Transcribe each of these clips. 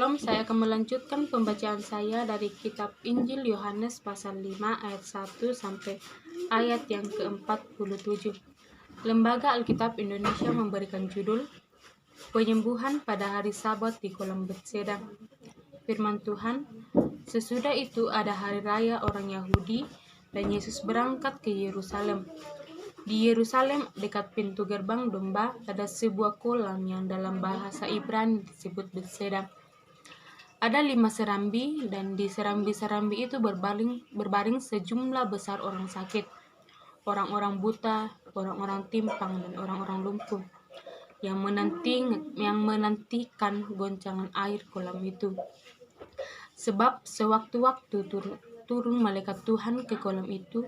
Shalom, saya akan melanjutkan pembacaan saya dari kitab Injil Yohanes pasal 5 ayat 1 sampai ayat yang ke-47. Lembaga Alkitab Indonesia memberikan judul Penyembuhan pada hari Sabat di kolam Betseda. Firman Tuhan, sesudah itu ada hari raya orang Yahudi dan Yesus berangkat ke Yerusalem. Di Yerusalem, dekat pintu gerbang domba, ada sebuah kolam yang dalam bahasa Ibrani disebut Betseda. Ada 5 serambi, dan di serambi-serambi itu berbaring sejumlah besar orang sakit, orang-orang buta, orang-orang timpang, dan orang-orang lumpuh, yang menantikan goncangan air kolam itu. Sebab sewaktu-waktu turun malaikat Tuhan ke kolam itu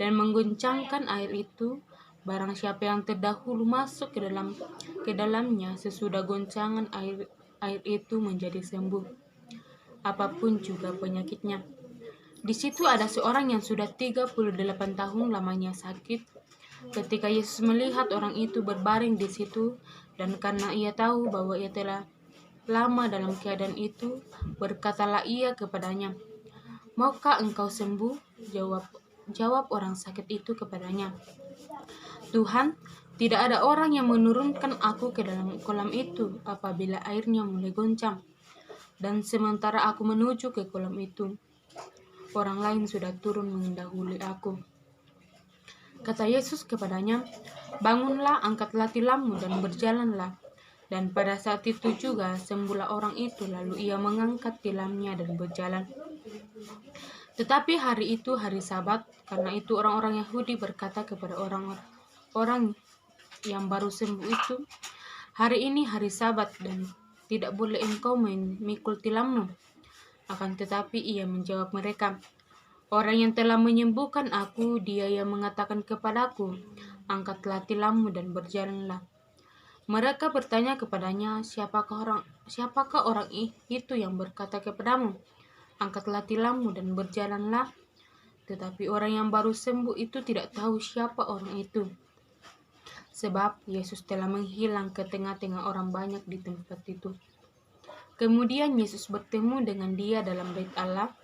dan menggoncangkan air itu. Barang siapa yang terdahulu masuk ke dalamnya sesudah goncangan air itu menjadi sembuh, apapun juga penyakitnya. Di situ ada seorang yang sudah 38 tahun lamanya sakit. Ketika Yesus melihat orang itu berbaring di situ, dan karena ia tahu bahwa ia telah lama dalam keadaan itu, berkatalah ia kepadanya, "Maukah engkau sembuh?" Jawab orang sakit itu kepadanya, "Tuhan, tidak ada orang yang menurunkan aku ke dalam kolam itu apabila airnya mulai goncang. Dan sementara aku menuju ke kolam itu, orang lain sudah turun mendahului aku." Kata Yesus kepadanya, "Bangunlah, angkatlah tilammu dan berjalanlah." Dan pada saat itu juga sembuhlah orang itu, lalu ia mengangkat tilamnya dan berjalan. Tetapi hari itu hari Sabat, karena itu orang-orang Yahudi berkata kepada orang yang baru sembuh itu, "Hari ini hari Sabat dan tidak boleh engkau memikul tilammu." Akan tetapi ia menjawab mereka, "Orang yang telah menyembuhkan aku, dia yang mengatakan kepadaku, angkatlah tilammu dan berjalanlah." Mereka bertanya kepadanya, siapakah orang itu yang berkata kepadamu, angkatlah tilammu dan berjalanlah? Tetapi orang yang baru sembuh itu tidak tahu siapa orang itu, sebab Yesus telah menghilang ke tengah-tengah orang banyak di tempat itu. Kemudian Yesus bertemu dengan dia dalam bait Allah,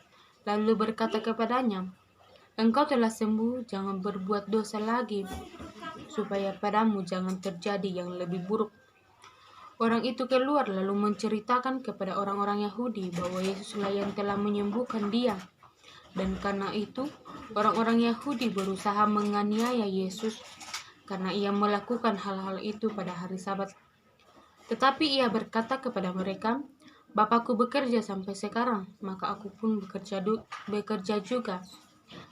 lalu berkata kepadanya, "Engkau telah sembuh, jangan berbuat dosa lagi, supaya padamu jangan terjadi yang lebih buruk." Orang itu keluar lalu menceritakan kepada orang-orang Yahudi bahwa Yesuslah yang telah menyembuhkan dia. Dan karena itu, orang-orang Yahudi berusaha menganiaya Yesus karena ia melakukan hal-hal itu pada hari Sabat. Tetapi ia berkata kepada mereka, "Bapakku bekerja sampai sekarang, maka aku pun bekerja juga."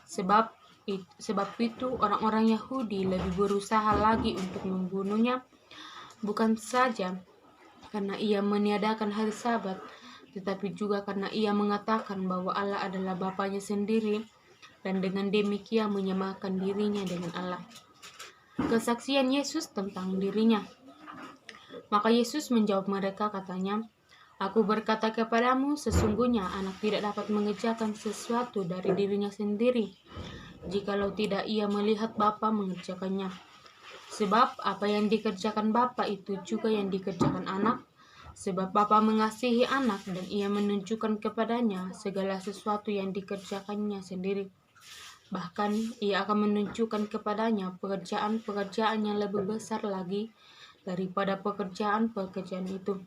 Sebab itu orang-orang Yahudi lebih berusaha lagi untuk membunuhnya, bukan saja karena ia meniadakan hari Sabat, tetapi juga karena ia mengatakan bahwa Allah adalah Bapanya sendiri, dan dengan demikian menyamakan dirinya dengan Allah. Kesaksian Yesus tentang dirinya. Maka Yesus menjawab mereka, katanya, "Aku berkata kepadamu, sesungguhnya anak tidak dapat mengerjakan sesuatu dari dirinya sendiri, jikalau tidak ia melihat Bapa mengerjakannya. Sebab apa yang dikerjakan Bapa itu juga yang dikerjakan anak, sebab Bapa mengasihi anak dan ia menunjukkan kepadanya segala sesuatu yang dikerjakannya sendiri. Bahkan ia akan menunjukkan kepadanya pekerjaan-pekerjaan yang lebih besar lagi daripada pekerjaan-pekerjaan itu,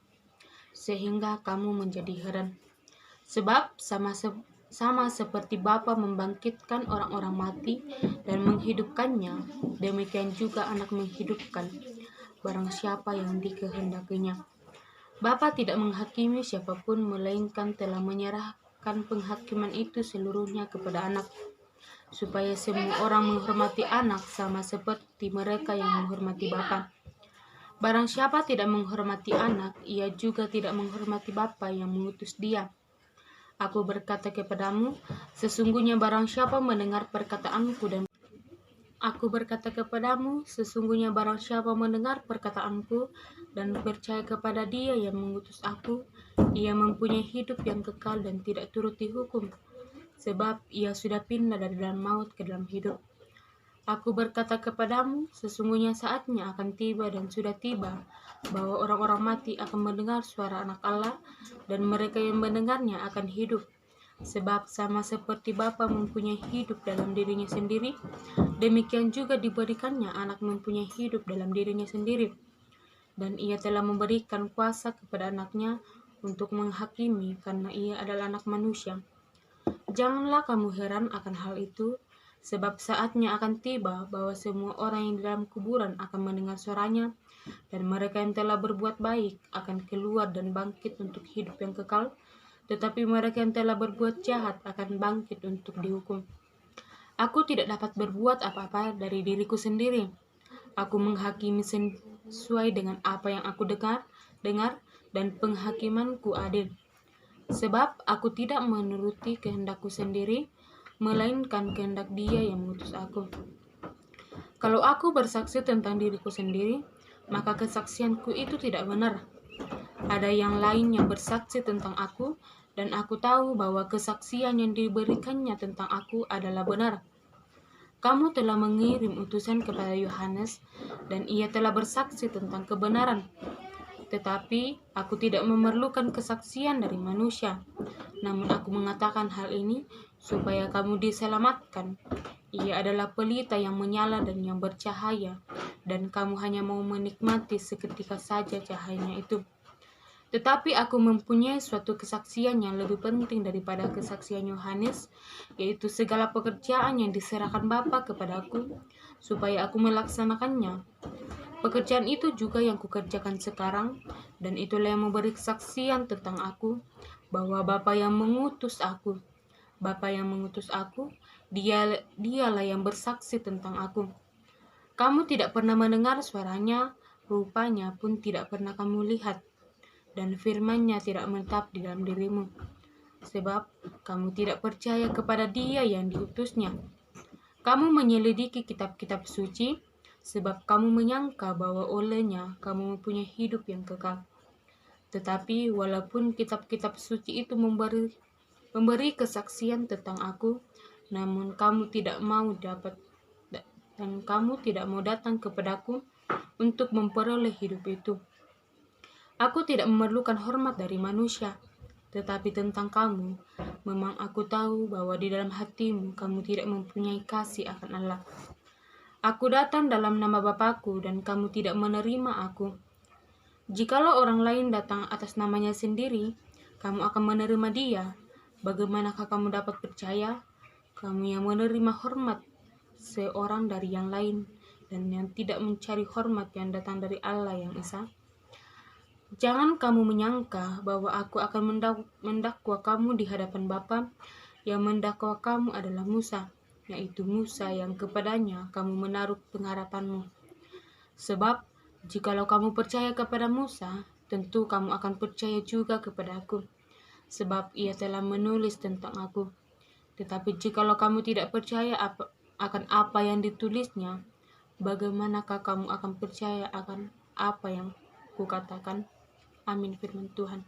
sehingga kamu menjadi heran. Sebab sama seperti Bapa membangkitkan orang-orang mati dan menghidupkannya, demikian juga anak menghidupkan barang siapa yang dikehendakinya. Bapa tidak menghakimi siapapun, melainkan telah menyerahkan penghakiman itu seluruhnya kepada anak, supaya semua orang menghormati anak sama seperti mereka yang menghormati Bapa. Barang siapa tidak menghormati anak, ia juga tidak menghormati Bapa yang mengutus dia. Aku berkata kepadamu, sesungguhnya barang siapa mendengar perkataanku dan percaya kepada Dia yang mengutus aku, ia mempunyai hidup yang kekal dan tidak turut dihukum, sebab ia sudah pindah dari dalam maut ke dalam hidup. Aku berkata kepadamu, sesungguhnya saatnya akan tiba dan sudah tiba, bahwa orang-orang mati akan mendengar suara Anak Allah, dan mereka yang mendengarnya akan hidup. Sebab sama seperti Bapa mempunyai hidup dalam dirinya sendiri, demikian juga diberikannya Anak mempunyai hidup dalam dirinya sendiri. Dan ia telah memberikan kuasa kepada Anaknya untuk menghakimi, karena ia adalah Anak manusia. Janganlah kamu heran akan hal itu, sebab saatnya akan tiba bahwa semua orang yang di dalam kuburan akan mendengar suaranya, dan mereka yang telah berbuat baik akan keluar dan bangkit untuk hidup yang kekal, tetapi mereka yang telah berbuat jahat akan bangkit untuk dihukum. Aku tidak dapat berbuat apa-apa dari diriku sendiri. Aku menghakimi sesuai dengan apa yang aku dengar, dan penghakimanku adil. Sebab aku tidak menuruti kehendakku sendiri, melainkan kehendak Dia yang mengutus aku. Kalau aku bersaksi tentang diriku sendiri, maka kesaksianku itu tidak benar. Ada yang lain yang bersaksi tentang aku, dan aku tahu bahwa kesaksian yang diberikannya tentang aku adalah benar. Kamu telah mengirim utusan kepada Yohanes, dan ia telah bersaksi tentang kebenaran. Tetapi aku tidak memerlukan kesaksian dari manusia, namun aku mengatakan hal ini supaya kamu diselamatkan. Ia adalah pelita yang menyala dan yang bercahaya, dan kamu hanya mau menikmati seketika saja cahayanya itu. Tetapi aku mempunyai suatu kesaksian yang lebih penting daripada kesaksian Yohanes, yaitu segala pekerjaan yang diserahkan Bapa kepadaku, supaya aku melaksanakannya. Pekerjaan itu juga yang kukerjakan sekarang, dan itulah yang memberi kesaksian tentang aku, bahwa Bapa yang mengutus aku, dialah yang bersaksi tentang aku. Kamu tidak pernah mendengar suaranya, rupanya pun tidak pernah kamu lihat, dan firman-Nya tidak menetap di dalam dirimu, sebab kamu tidak percaya kepada Dia yang diutusnya. Kamu menyelidiki kitab-kitab suci, sebab kamu menyangka bahwa olehnya kamu mempunyai hidup yang kekal. Tetapi walaupun kitab-kitab suci itu memberi kesaksian tentang aku, namun kamu tidak mau datang kepadaku untuk memperoleh hidup itu. Aku tidak memerlukan hormat dari manusia, tetapi tentang kamu, memang aku tahu bahwa di dalam hatimu kamu tidak mempunyai kasih akan Allah. Aku datang dalam nama Bapakku, dan kamu tidak menerima aku. Jikalau orang lain datang atas namanya sendiri, kamu akan menerima dia. Bagaimanakah kamu dapat percaya? Kamu yang menerima hormat seorang dari yang lain, dan yang tidak mencari hormat yang datang dari Allah yang Esa. Jangan kamu menyangka bahwa aku akan mendakwa kamu di hadapan Bapa. Yang mendakwa kamu adalah Musa, yaitu Musa yang kepadanya kamu menaruh pengharapanmu. Sebab jikalau kamu percaya kepada Musa, tentu kamu akan percaya juga kepada aku, sebab ia telah menulis tentang aku. Tetapi jikalau kamu tidak percaya akan apa yang ditulisnya, bagaimanakah kamu akan percaya akan apa yang kukatakan? Amin, firman Tuhan.